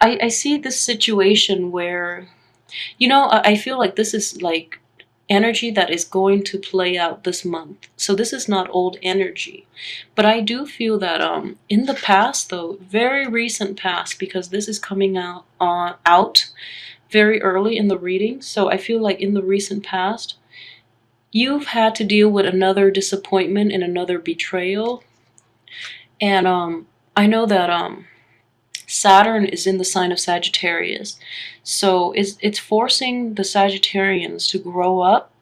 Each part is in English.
I see this situation where, you know, I feel like this is like energy that is going to play out this month. So this is not old energy. But I do feel that in the past though, very recent past, because this is coming out very early in the reading. So I feel like in the recent past, you've had to deal with another disappointment and another betrayal. And I know that Saturn is in the sign of Sagittarius. So it's forcing the Sagittarians to grow up.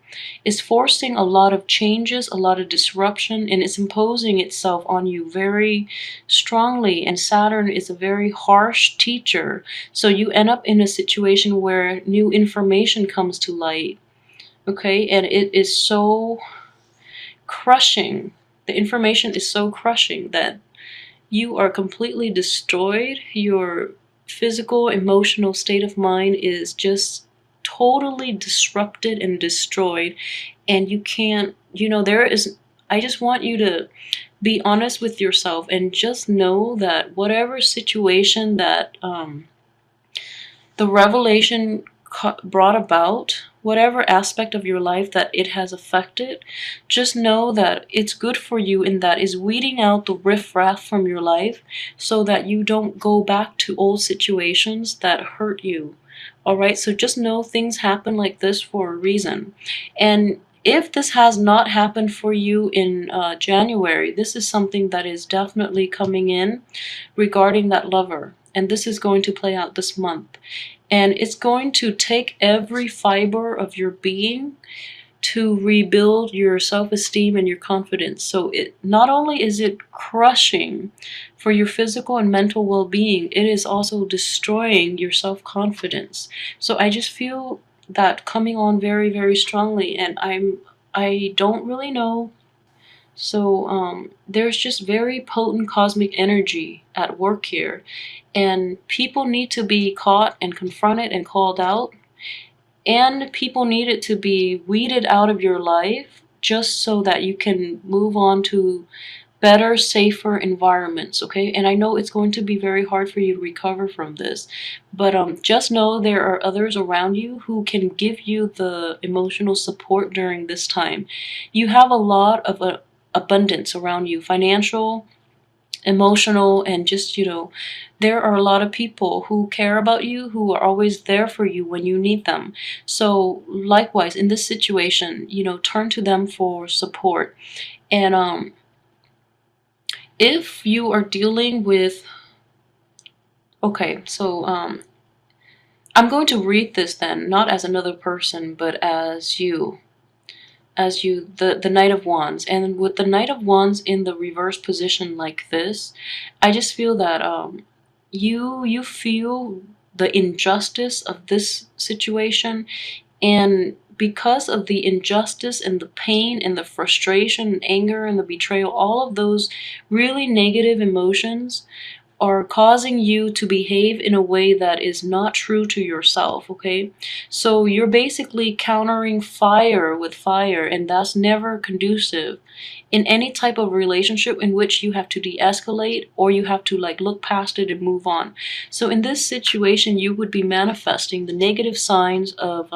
It's forcing a lot of changes, a lot of disruption, and it's imposing itself on you very strongly. And Saturn is a very harsh teacher. So you end up in a situation where new information comes to light. Okay, and it is so crushing. The information is so crushing that you are completely destroyed. Your physical, emotional state of mind is just totally disrupted and destroyed. And you can't, you know, there is, I just want you to be honest with yourself and just know that whatever situation that the revelation brought about, whatever aspect of your life that it has affected, just know that it's good for you in that is weeding out the riffraff from your life so that you don't go back to old situations that hurt you. Alright, so just know things happen like this for a reason. And if this has not happened for you in January, this is something that is definitely coming in regarding that lover. And this is going to play out this month. And it's going to take every fiber of your being to rebuild your self-esteem and your confidence. So it not only is it crushing for your physical and mental well-being, it is also destroying your self-confidence. So I just feel that coming on very, very strongly, and I don't really know. So there's just very potent cosmic energy at work here, and people need to be caught and confronted and called out, and people need it to be weeded out of your life just so that you can move on to better, safer environments, okay? And I know it's going to be very hard for you to recover from this, but just know there are others around you who can give you the emotional support during this time. You have a lot of abundance around you, financial, emotional, and just, you know, there are a lot of people who care about you, who are always there for you when you need them. So likewise, in this situation, you know, turn to them for support. And if you are dealing with, okay, so I'm going to read this then, not as another person, but as you. As you, the Knight of Wands. And with the Knight of Wands in the reverse position like this, I just feel that you feel the injustice of this situation, and because of the injustice and the pain and the frustration and anger and the betrayal, all of those really negative emotions are causing you to behave in a way that is not true to yourself, okay? So you're basically countering fire with fire, and that's never conducive in any type of relationship in which you have to de-escalate or you have to like look past it and move on. So in this situation, you would be manifesting the negative signs of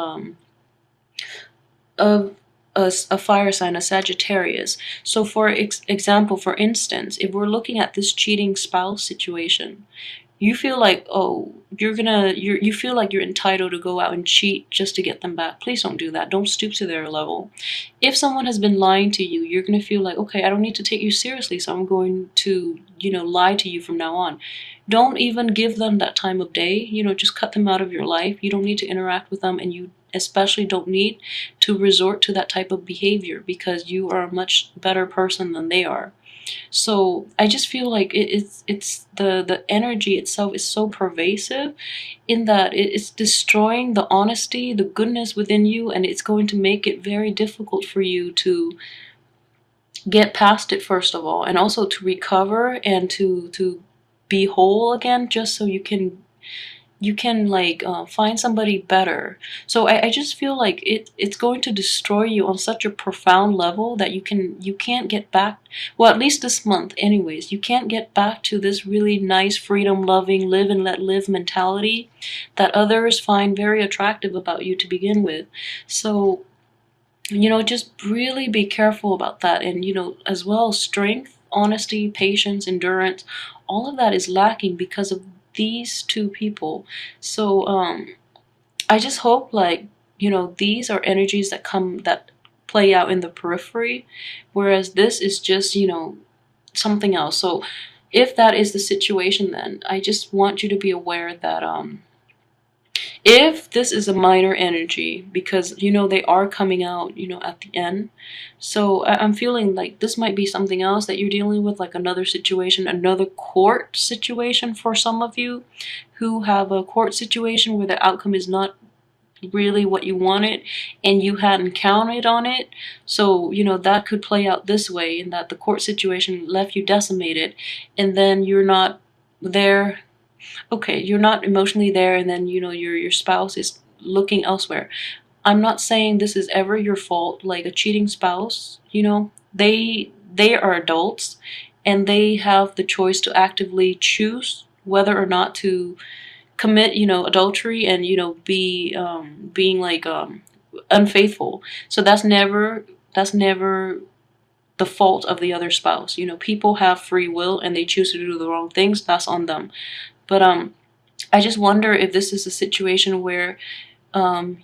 a fire sign, a Sagittarius. So for example, for instance, if we're looking at this cheating spouse situation, you feel like, oh, you feel like you're entitled to go out and cheat just to get them back. Please don't do that. Don't stoop to their level. If someone has been lying to you, you're gonna feel like, okay, I don't need to take you seriously, so I'm going to, you know, lie to you from now on. Don't even give them that time of day. You know, just cut them out of your life. You don't need to interact with them, and you especially don't need to resort to that type of behavior because you are a much better person than they are. So I just feel like it's the energy itself is so pervasive in that it's destroying the honesty, the goodness within you, and it's going to make it very difficult for you to get past it, first of all, and also to recover and to be whole again, just so you can you can like find somebody better. So I just feel like it's going to destroy you on such a profound level that you can't get back, well, at least this month anyways, you can't get back to this really nice freedom loving live and let live mentality that others find very attractive about you to begin with. So just really be careful about that. And as well, strength, honesty, patience, endurance, all of that is lacking because of these two people. So I just hope, like, these are energies that play out in the periphery, whereas this is just something else. So if that is the situation, then I just want you to be aware that if this is a minor energy, because they are coming out at the end. So I'm feeling like this might be something else that you're dealing with, like another situation, another court situation for some of you who have a court situation where the outcome is not really what you wanted and you hadn't counted on it. So that could play out this way, in that the court situation left you decimated, and then you're not there. Okay, you're not emotionally there, and then your spouse is looking elsewhere. I'm not saying this is ever your fault, like a cheating spouse. They are adults, and they have the choice to actively choose whether or not to commit adultery and be being like unfaithful. So that's never the fault of the other spouse. People have free will and they choose to do the wrong things. That's on them. But I just wonder if this is a situation where um,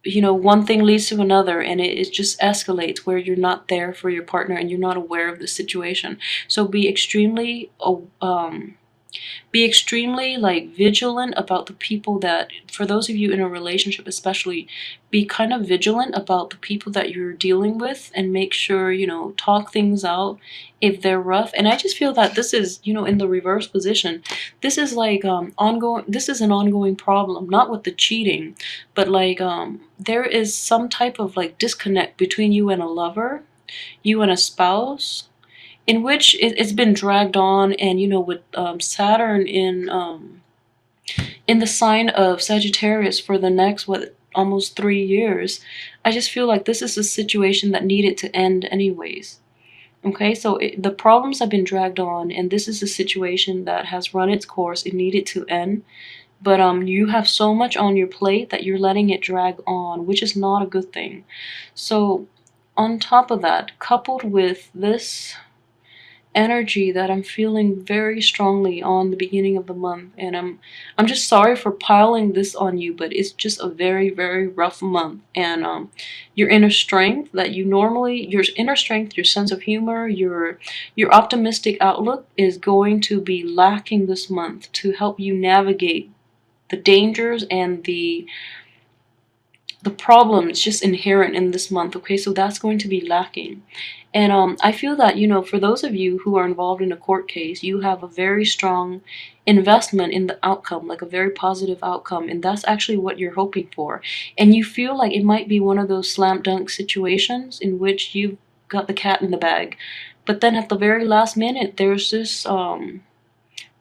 one thing leads to another, and it just escalates, where you're not there for your partner and you're not aware of the situation. So be extremely like vigilant about the people that, for those of you in a relationship especially, be kind of vigilant about the people that you're dealing with, and make sure talk things out if they're rough. And I just feel that this is in the reverse position. This is like ongoing, this is an ongoing problem, not with the cheating, but like there is some type of like disconnect between you and a lover, you and a spouse, in which it's been dragged on. And with Saturn in the sign of Sagittarius for the next almost 3 years, I just feel like this is a situation that needed to end anyways. Okay, so the problems have been dragged on, and this is a situation that has run its course. It needed to end, but you have so much on your plate that you're letting it drag on, which is not a good thing. So on top of that, coupled with this energy that I'm feeling very strongly on the beginning of the month, and I'm just sorry for piling this on you, but it's just a very, very rough month. And your inner strength that your inner strength, your sense of humor, your optimistic outlook is going to be lacking this month to help you navigate the dangers and the problem is just inherent in this month. Okay, so that's going to be lacking. And I feel that for those of you who are involved in a court case, you have a very strong investment in the outcome, like a very positive outcome, and that's actually what you're hoping for. And you feel like it might be one of those slam dunk situations in which you've got the cat in the bag, but then at the very last minute there's this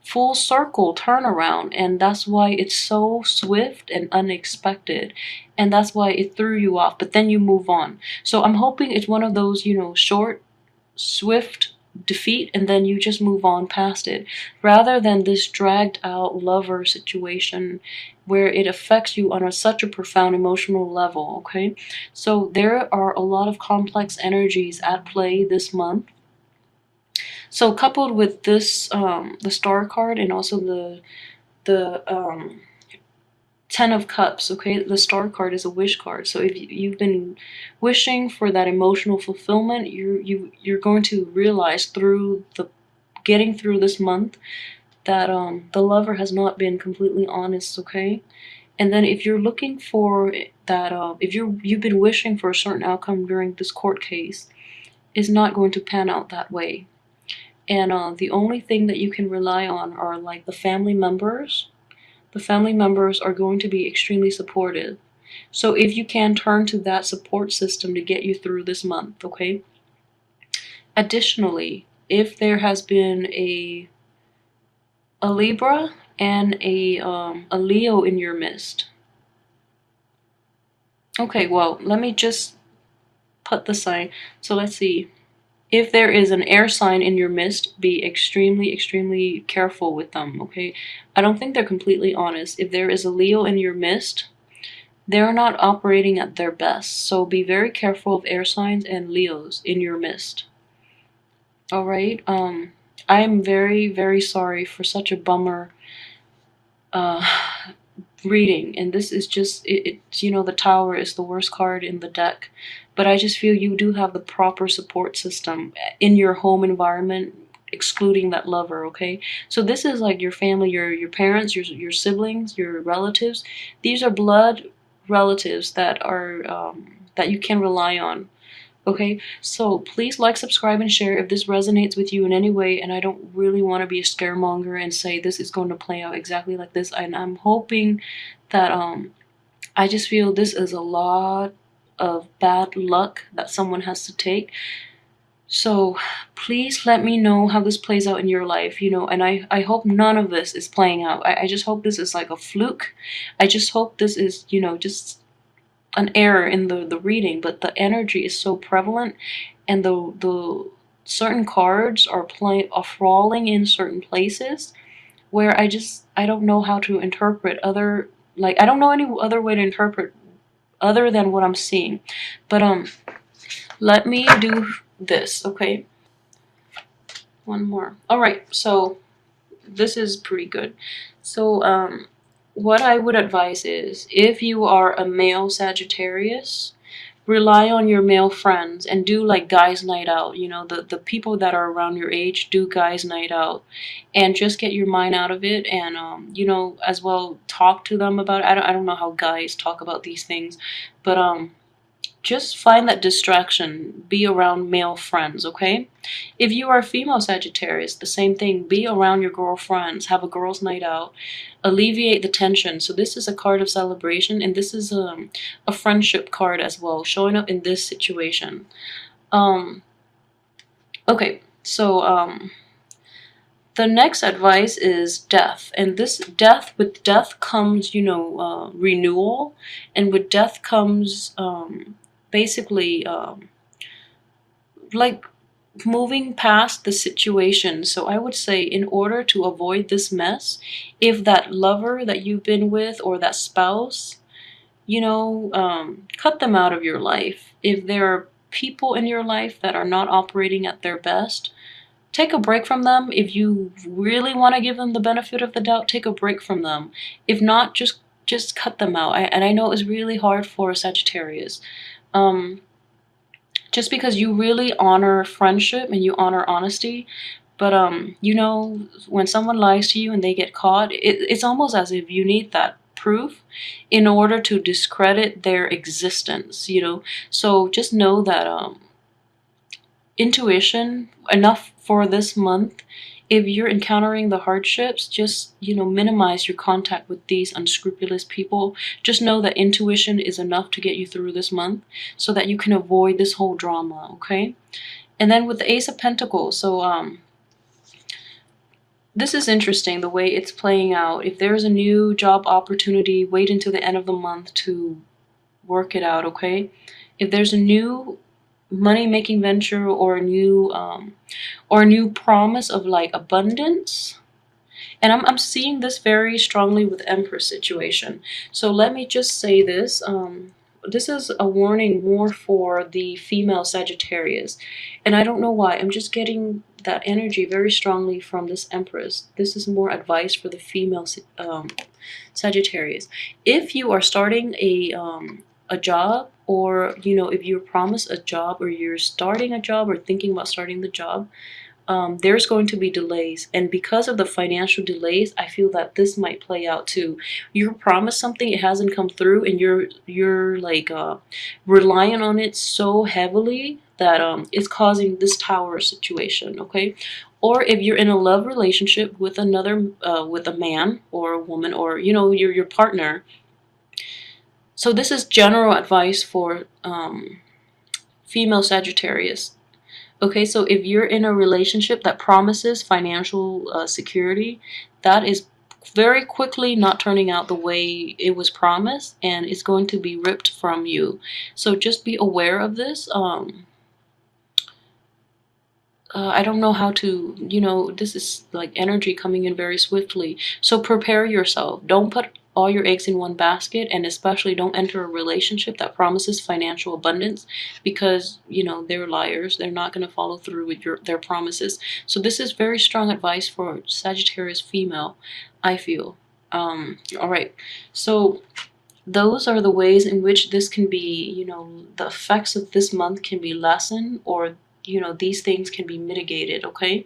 full circle turnaround, and that's why it's so swift and unexpected, and that's why it threw you off, but then you move on. So I'm hoping it's one of those short, swift defeat, and then you just move on past it, rather than this dragged out lover situation where it affects you on such a profound emotional level. Okay, so there are a lot of complex energies at play this month. So coupled with this, the Star card, and also the Ten of Cups. Okay, the Star card is a wish card. So if you've been wishing for that emotional fulfillment, you're going to realize through the getting through this month that the lover has not been completely honest. Okay, and then if you're looking for that, if you've been wishing for a certain outcome during this court case, is not going to pan out that way. And the only thing that you can rely on are like the family members. The family members are going to be extremely supportive. So if you can, turn to that support system to get you through this month, okay? Additionally, if there has been a Libra and a Leo in your midst. Okay, well, let me just put the sign. So let's see. If there is an air sign in your midst, be extremely, extremely careful with them, okay? I don't think they're completely honest. If there is a Leo in your midst, they're not operating at their best. So be very careful of air signs and Leos in your midst. All right? I am very, very sorry for such a bummer uh, reading, and this is just it's, you know, the Tower is the worst card in the deck, but I just feel you do have the proper support system in your home environment, excluding that lover. Okay, so this is like your family, your parents, your siblings, your relatives. These are blood relatives that are that you can rely on. Okay, so please like, subscribe, and share if this resonates with you in any way. And I don't really want to be a scaremonger and say this is going to play out exactly like this. And I'm hoping that I just feel this is a lot of bad luck that someone has to take. So please let me know how this plays out in your life, you know, and I hope none of this is playing out. I just hope this is like a fluke. I just hope this is, you know, just an error in the reading, but the energy is so prevalent, and the certain cards are falling in certain places where I don't know how to interpret other, like, I don't know any other way to interpret other than what I'm seeing. But let me do this, okay? One more. All right, so this is pretty good. So what I would advise is, if you are a male Sagittarius, rely on your male friends and do like guys night out. You know, the people that are around your age, do guys night out, and just get your mind out of it. And you know, as well, talk to them about it. I don't know how guys talk about these things, but just find that distraction. Be around male friends, okay? If you are a female Sagittarius, the same thing. Be around your girlfriends. Have a girls' night out. Alleviate the tension. So this is a card of celebration, and this is a friendship card as well, showing up in this situation. Okay, so the next advice is death. And this death, with death comes, you know, renewal, and with death comes basically like moving past the situation. So I would say, in order to avoid this mess, if that lover that you've been with or that spouse, you know, cut them out of your life. If there are people in your life that are not operating at their best, take a break from them. If you really want to give them the benefit of the doubt, take a break from them. If not, just cut them out. And I know it's really hard for a Sagittarius. Just because you really honor friendship and you honor honesty, but you know, when someone lies to you and they get caught, it's almost as if you need that proof in order to discredit their existence, you know. So just know that intuition enough for this month. If you're encountering the hardships, just, you know, minimize your contact with these unscrupulous people. Just know that intuition is enough to get you through this month, so that you can avoid this whole drama, okay? And then with the Ace of Pentacles, so this is interesting the way it's playing out. If there's a new job opportunity, wait until the end of the month to work it out, okay? If there's a new money-making venture or a new promise of like abundance, and I'm seeing this very strongly with Empress situation. So let me just say this. This is a warning more for the female Sagittarius. And I don't know why. I'm just getting that energy very strongly from this Empress. This is more advice for the female Sagittarius. If you are starting a job, or, you know, if you're promised a job, or you're starting a job or thinking about starting the job, there's going to be delays. And because of the financial delays, I feel that this might play out too. You're promised something, it hasn't come through, and you're like relying on it so heavily that it's causing this Tower situation, okay? Or if you're in a love relationship with another with a man or a woman, or, you know, your partner. So this is general advice for female Sagittarius. Okay, so if you're in a relationship that promises financial security, that is very quickly not turning out the way it was promised, and it's going to be ripped from you. So just be aware of this. I don't know how to, this is like energy coming in very swiftly. So prepare yourself. Don't put all your eggs in one basket, and especially don't enter a relationship that promises financial abundance, because, they're liars. They're not going to follow through with their promises. So this is very strong advice for Sagittarius female, I feel. All right. So those are the ways in which this can be, the effects of this month can be lessened, or, these things can be mitigated, okay?